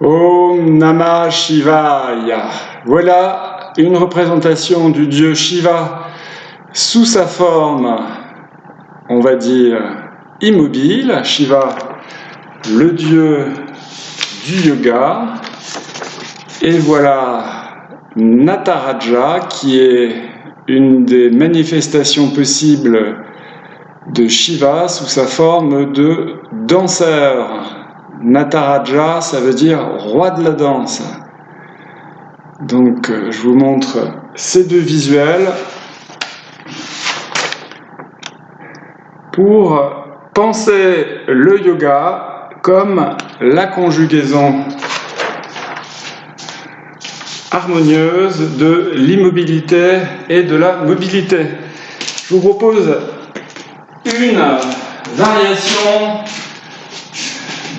Om Namah Shivaya. Voilà une représentation du dieu Shiva sous sa forme, on va dire, immobile. Shiva, le dieu du yoga. Et voilà Nataraja, qui est une des manifestations possibles de Shiva sous sa forme de danseur. Nataraja, ça veut dire roi de la danse. Donc, je vous montre ces deux visuels pour penser le yoga comme la conjugaison harmonieuse de l'immobilité et de la mobilité. Je vous propose une variation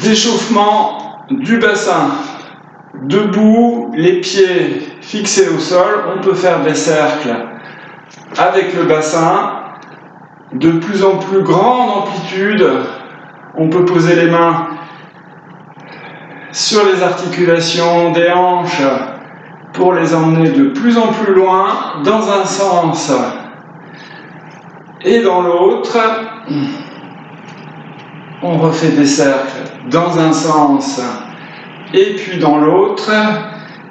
d'échauffement du bassin. Debout, les pieds fixés au sol, on peut faire des cercles avec le bassin. De plus en plus grande amplitude, on peut poser les mains sur les articulations des hanches pour les emmener de plus en plus loin dans un sens et dans l'autre. On refait des cercles dans un sens et puis dans l'autre,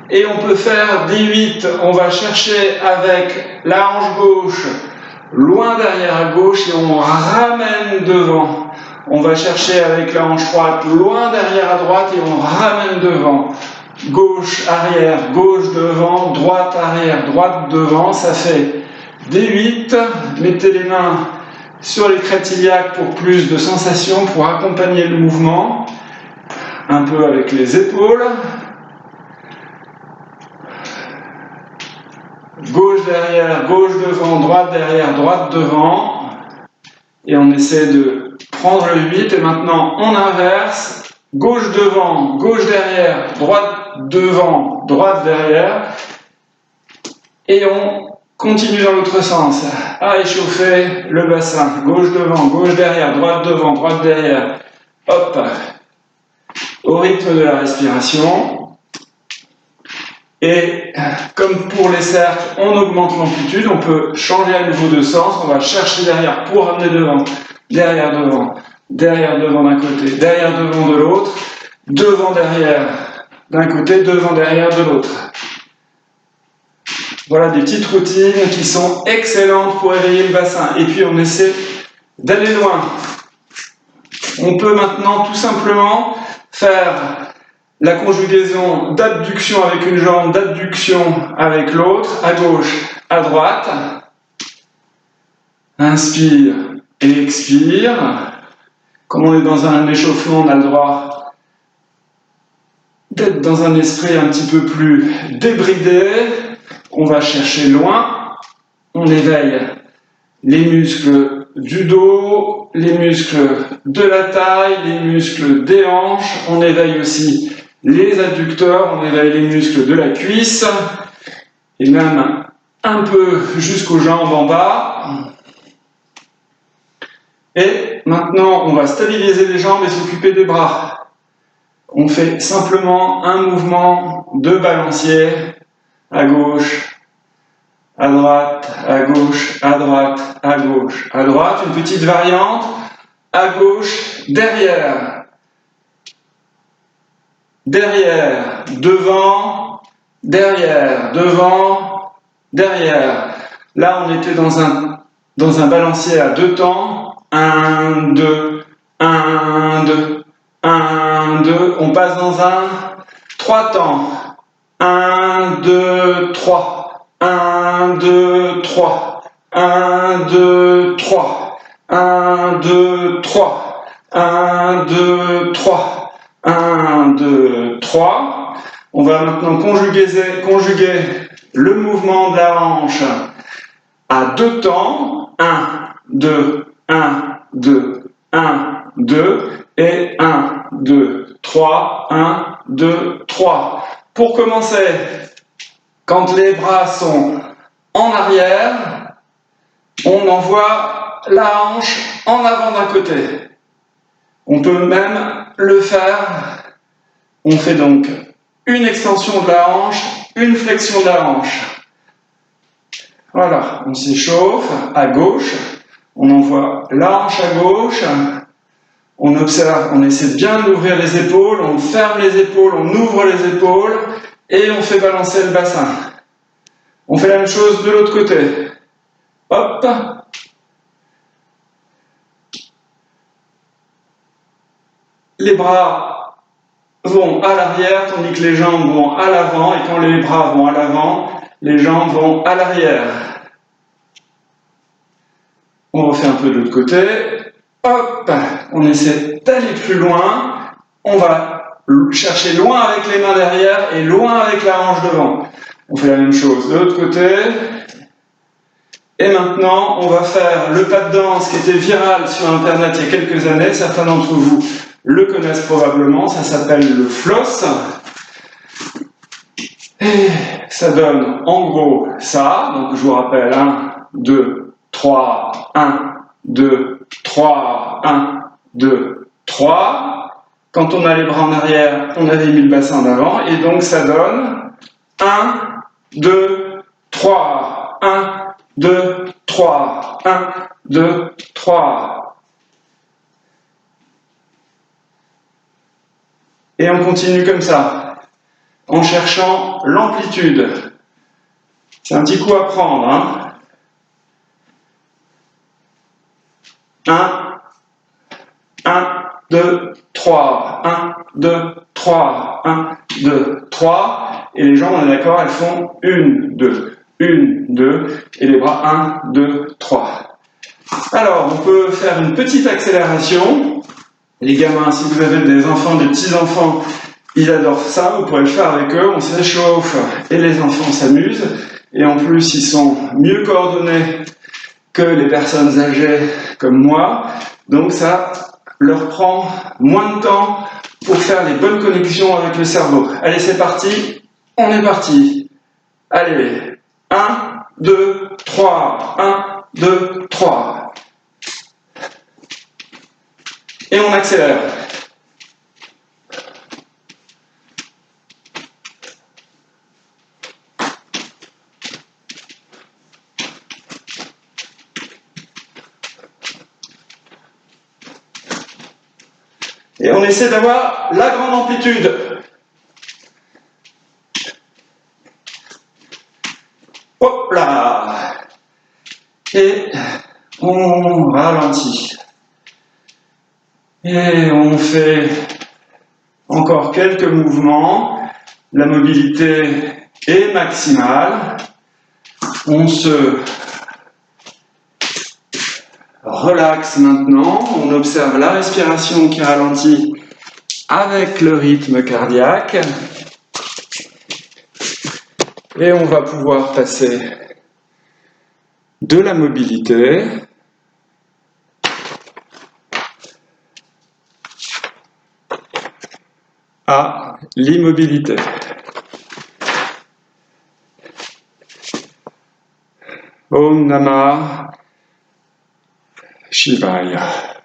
et on peut faire des 8. On va chercher avec la hanche gauche loin derrière à gauche et on ramène devant. On va chercher avec la hanche droite loin derrière à droite et on ramène devant. Gauche, arrière, gauche devant, droite, arrière, droite devant. Ça fait des 8. Mettez les mains sur les crêtes iliaques pour plus de sensations, pour accompagner le mouvement, un peu avec les épaules. Gauche derrière, gauche devant, droite derrière, droite devant. Et on essaie de prendre le 8 et maintenant on inverse. Gauche devant, gauche derrière, droite devant, droite derrière. Et on continue dans l'autre sens, à échauffer le bassin. Gauche devant, gauche derrière, droite devant, droite derrière. Hop, au rythme de la respiration. Et comme pour les cercles, on augmente l'amplitude, on peut changer à nouveau de sens. On va chercher derrière pour ramener devant, derrière devant d'un côté, derrière devant de l'autre, devant derrière d'un côté, devant derrière de l'autre. Voilà des petites routines qui sont excellentes pour éveiller le bassin. Et puis on essaie d'aller loin. On peut maintenant tout simplement faire la conjugaison d'abduction avec une jambe, d'adduction avec l'autre, à gauche, à droite. Inspire et expire. Comme on est dans un échauffement, on a le droit d'être dans un esprit un petit peu plus débridé. On va chercher loin, on éveille les muscles du dos, les muscles de la taille, les muscles des hanches, on éveille aussi les adducteurs, on éveille les muscles de la cuisse, et même un peu jusqu'aux jambes en bas. Et maintenant, on va stabiliser les jambes et s'occuper des bras. On fait simplement un mouvement de balancier, à gauche, à droite, à gauche, à droite, à gauche, à droite. Une petite variante, à gauche, derrière, derrière, devant, derrière, devant, derrière. Là, on était dans un balancier à 2 temps. 1, 2, 1, 2, 1, 2. On passe dans un 3 temps. 1, 2, 3. 1, 2, 3. 1, 2, 3. 1, 2, 3. 1, 2, 3. 1, 2, 3. On va maintenant conjuguer le mouvement de la hanche à 2 temps. 1, 2, 1, 2, 1, 2. Et 1, 2, 3. 1, 2, 3. Pour commencer, quand les bras sont en arrière, on envoie la hanche en avant d'un côté. On peut même le faire, On fait donc une extension de la hanche, une flexion de la hanche. Voilà, on s'échauffe à gauche, on envoie la hanche à gauche, on observe, on essaie de bien ouvrir les épaules, on ferme les épaules, on ouvre les épaules et on fait balancer le bassin. On fait la même chose de l'autre côté. Hop. Les bras vont à l'arrière tandis que les jambes vont à l'avant, et quand les bras vont à l'avant, les jambes vont à l'arrière. On refait un peu de l'autre côté. Hop, on essaie d'aller plus loin. On va chercher loin avec les mains derrière et loin avec la hanche devant. On fait la même chose de l'autre côté. Et maintenant, on va faire le pas de danse qui était viral sur Internet il y a quelques années. Certains d'entre vous le connaissent probablement. Ça s'appelle le floss. Et ça donne en gros ça. Donc je vous rappelle 1, 2, 3, 1, 2, 3, 1, 2, 3. Quand on a les bras en arrière, on avait mis le bassin d'avant. Et donc ça donne 1, 2, 3, 1, 2, 3, 1, 2, 3. Et on continue comme ça, en cherchant l'amplitude. C'est un petit coup à prendre, hein. 1, 2, 3, 1, 2, 3, 1, 2, 3. Et les jambes, on est d'accord, elles font 1, 2, 1, 2. Et les bras, 1, 2, 3. Alors, on peut faire une petite accélération. Les gamins, si vous avez des enfants, des petits-enfants, ils adorent ça, vous pourrez le faire avec eux, on s'échauffe et les enfants s'amusent. Et en plus, ils sont mieux coordonnés que les personnes âgées comme moi. Donc ça leur prend moins de temps pour faire les bonnes connexions avec le cerveau. Allez, c'est parti, on est parti. Allez, 1, 2, 3, 1, 2, 3. Et on accélère. Et on essaie d'avoir la grande amplitude. Hop là. Et on ralentit. Et on fait encore quelques mouvements. La mobilité est maximale. On se relaxe maintenant. On observe la respiration qui ralentit avec le rythme cardiaque. Et on va pouvoir passer de la mobilité à l'immobilité. Om Namah Shivaya.